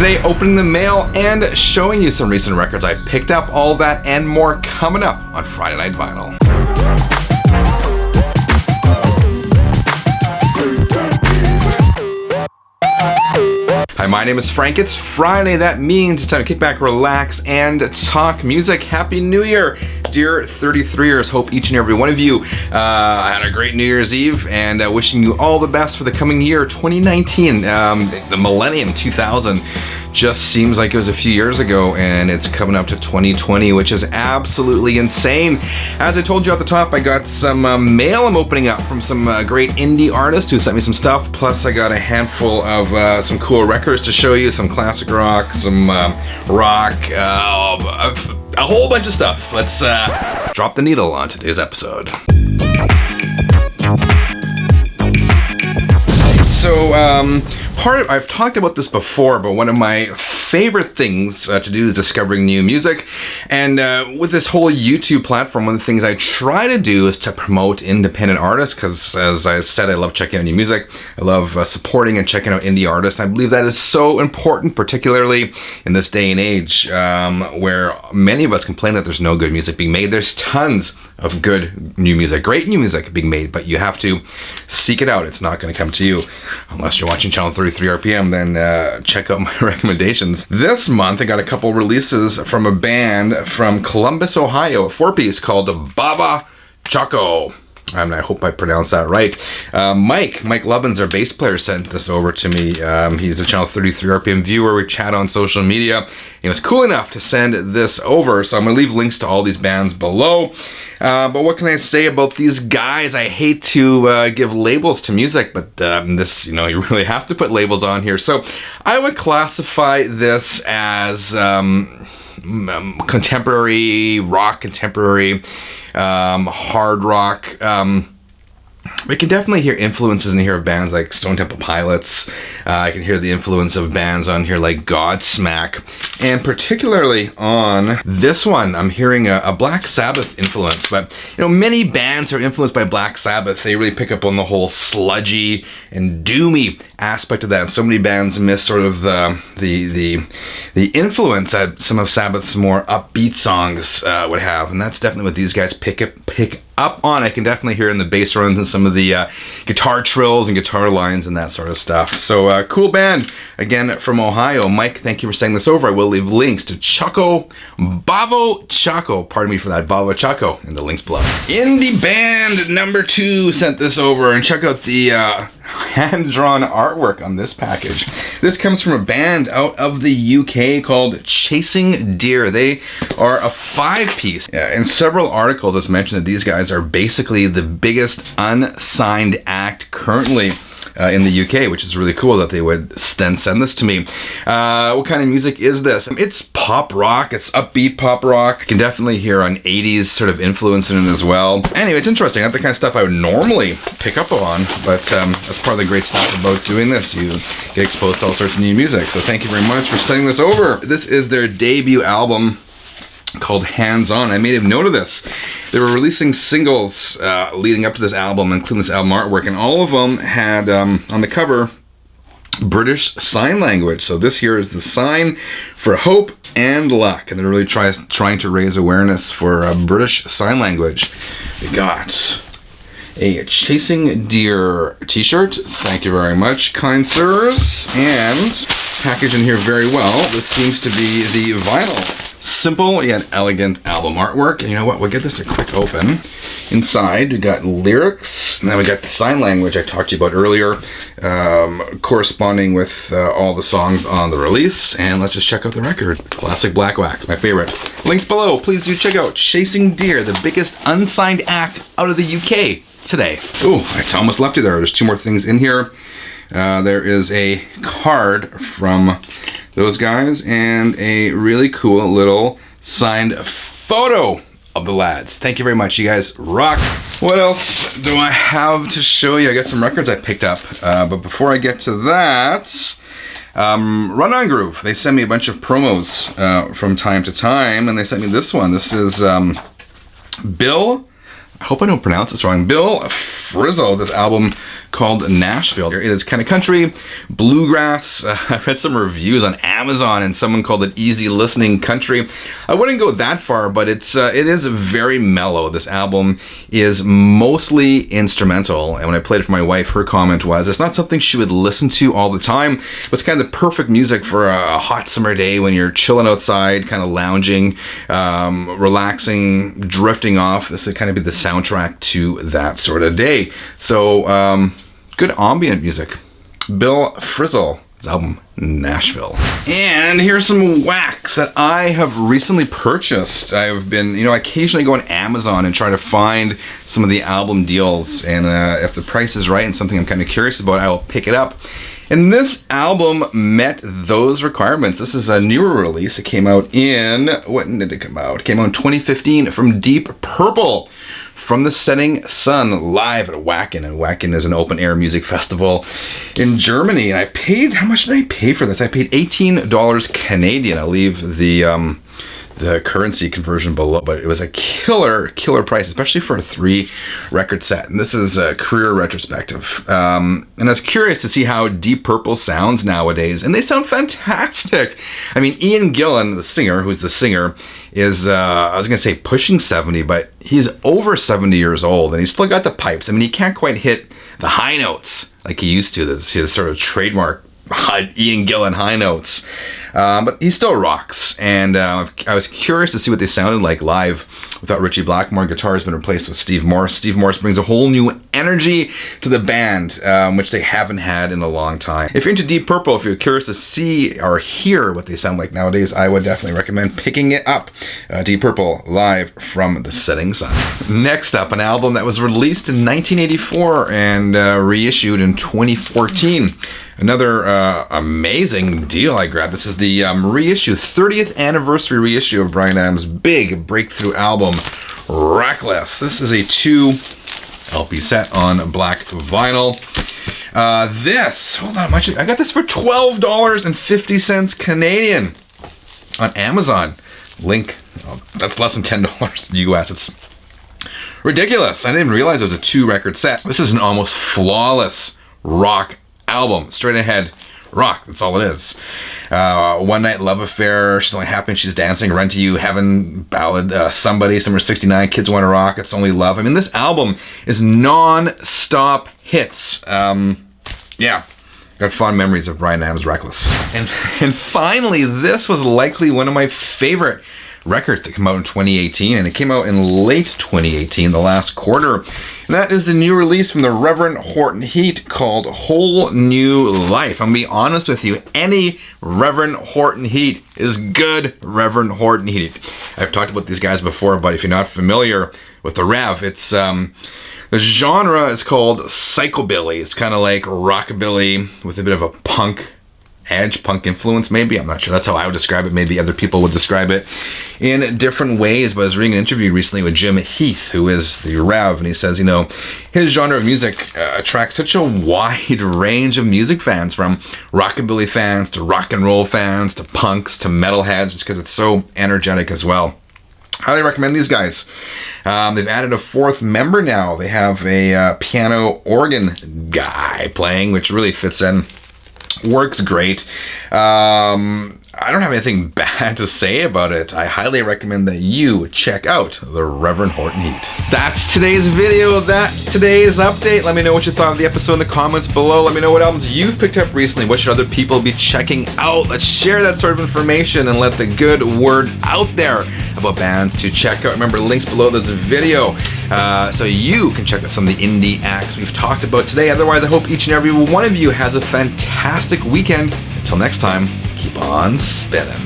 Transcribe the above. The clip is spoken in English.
Today, opening the mail and showing you some recent records I picked up. All that and more coming up on Friday Night Vinyl. Hi, my name is Frank. It's Friday. That means it's time to kick back, relax, and talk music. Happy New Year, dear 33ers. Hope each and every one of you had a great New Year's Eve, and wishing you all the best for the coming year, 2019. The millennium, 2000, just seems like it was a few years ago, and it's coming up to 2020, which is absolutely insane. As I told you at the top, I got some mail I'm opening up from some great indie artists who sent me some stuff, plus I got a handful of some cool records to show you, some classic rock, some rock, a whole bunch of stuff. Let's drop the needle on today's episode. So, I've talked about this before, but one of my favorite things to do is discovering new music. And with this whole YouTube platform, one of the things I try to do is to promote independent artists, because as I said, I love checking out new music. I love supporting and checking out indie artists. I believe that is so important, particularly in this day and age, where many of us complain that there's no good music being made. There's tons of good new music, great new music being made, but you have to seek it out. It's not going to come to you unless you're watching Channel 33 RPM. Then check out my recommendations. This month I got a couple releases from a band from Columbus, Ohio, a 4-piece called Baba Choco. And I hope I pronounced that right. Mike Lubbins, our bass player, sent this over to me. He's a Channel 33 RPM viewer. We chat on social media. He was cool enough to send this over, so I'm going to leave links to all these bands below. But what can I say about these guys? I hate to give labels to music, but this, you really have to put labels on here. So I would classify this as contemporary rock, contemporary hard rock. We can definitely hear influences in here of bands like Stone Temple Pilots. I can hear the influence of bands on here like Godsmack. And particularly on this one, I'm hearing a Black Sabbath influence. But, many bands are influenced by Black Sabbath. They really pick up on the whole sludgy and doomy aspect of that. And so many bands miss sort of the influence that some of Sabbath's more upbeat songs would have. And that's definitely what these guys pick up on. I can definitely hear in the bass runs and some of the guitar trills and guitar lines and that sort of stuff. So cool band, again, from Ohio. Mike, thank you for sending this over. I will leave links to Baba Choco, pardon me for that, Baba Choco, in the links below. Indie band number 2 sent this over, and check out the hand-drawn artwork on this package. This comes from a band out of the UK called Chasing Deer. They are a 5-piece. In several articles, it's mentioned that these guys are basically the biggest unsigned act currently in the UK, which is really cool that they would then send this to me. What kind of music is this? It's pop rock. It's upbeat pop rock. You can definitely hear an 80s sort of influence in it as well. Anyway, it's interesting. Not the kind of stuff I would normally pick up on, but that's part of the great stuff about doing this. You get exposed to all sorts of new music. So thank you very much for sending this over. This is their debut album called Hands On. I made a note of this. They were releasing singles leading up to this album, including this album artwork, and all of them had on the cover British Sign Language. So this here is the sign for hope and luck, and they're really trying to raise awareness for British Sign Language. We got a Chasing Deer t-shirt. Thank you very much, kind sirs. And packaged in here very well. This seems to be the vinyl. Simple yet elegant album artwork. And you know what? We'll give this a quick open. Inside, we got lyrics. And then we got the sign language I talked to you about earlier, corresponding with all the songs on the release. And let's just check out the record. Classic Black Wax, my favorite. Links below. Please do check out Chasing Deer, the biggest unsigned act out of the UK today. Ooh, I almost left you there. There's 2 more things in here. There is a card from those guys and a really cool little signed photo of the lads. Thank you very much. You guys rock. What else do I have to show you? I got some records I picked up. But before I get to that, Run On Groove. They send me a bunch of promos from time to time, and they sent me this one. This is Bill, I hope I don't pronounce this wrong, Bill Frizzo, this album called called Nashville. It is kind of country, bluegrass. I read some reviews on Amazon and someone called it easy listening country. I wouldn't go that far, but it is very mellow. This album is mostly instrumental, and when I played it for my wife, her comment was it's not something she would listen to all the time, but it's kind of the perfect music for a hot summer day when you're chilling outside, kind of lounging, relaxing, drifting off. This would kind of be the soundtrack to that sort of day. So good ambient music. Bill Frisell's album Nashville. And here's some wax that I have recently purchased. I've been, I occasionally go on Amazon and try to find some of the album deals, and if the price is right and something I'm kind of curious about, I will pick it up. And this album met those requirements. This is a newer release. It came out when did it come out? It came out in 2015 from Deep Purple, From the Setting Sun, live at Wacken. And Wacken is an open air music festival in Germany. And I paid, how much did I pay for this? I paid $18 Canadian. I'll leave the currency conversion below, but it was a killer price, especially for a 3-record set. And this is a career retrospective. And I was curious to see how Deep Purple sounds nowadays, and they sound fantastic. I mean, Ian Gillan, the singer, who's the singer, is, I was going to say pushing 70, but he's over 70 years old, and he's still got the pipes. I mean, he can't quite hit the high notes like he used to. This his sort of trademark Ian Gillan high notes, but he still rocks. And I was curious to see what they sounded like live without Richie Blackmore. Guitar has been replaced with Steve Morse. Steve Morse brings a whole new energy to the band, which they haven't had in a long time. If you're into Deep Purple, if you're curious to see or hear what they sound like nowadays, I would definitely recommend picking it up. Deep Purple, live from the Setting Sun. Next up, an album that was released in 1984 and reissued in 2014. Another amazing deal I grabbed. This is the reissue, 30th anniversary reissue of Bryan Adams' big breakthrough album, Reckless. This is a 2 LP set on black vinyl. Hold on, I got this for $12.50 Canadian on Amazon. Link, that's less than $10 US. It's ridiculous. I didn't even realize it was a 2-record set. This is an almost flawless rock album, straight ahead rock. That's all it is. One Night Love Affair, She's Only Happy When She's Dancing, Run to You, Heaven, Ballad, Somebody, Summer 69, Kids Want to Rock, It's Only Love. I mean, this album is non-stop hits. Yeah, got fond memories of Bryan Adams' Reckless. And finally, this was likely one of my favorite records that came out in 2018, and it came out in late 2018, the last quarter. And that is the new release from the Reverend Horton Heat called Whole New Life. I'm gonna be honest with you, any Reverend Horton Heat is good Reverend Horton Heat. I've talked about these guys before, but if you're not familiar with the Rev, it's the genre is called psychobilly. It's kind of like rockabilly with a bit of a punk influence, maybe. I'm not sure. That's how I would describe it. Maybe other people would describe it in different ways. But I was reading an interview recently with Jim Heath, who is the Rev, and he says, his genre of music attracts such a wide range of music fans, from rockabilly fans to rock and roll fans to punks to metalheads, just because it's so energetic as well. Highly recommend these guys. They've added a 4th member now. They have a piano organ guy playing, which really fits in. Works great. I don't have anything bad to say about it. I highly recommend that you check out the Reverend Horton Heat. That's today's video. That's today's update. Let me know what you thought of the episode in the comments below. Let me know what albums you've picked up recently. What should other people be checking out? Let's share that sort of information and let the good word out there about bands to check out. Remember, links below this video so you can check out some of the indie acts we've talked about today. Otherwise, I hope each and every one of you has a fantastic weekend. Until next time, keep on spinning.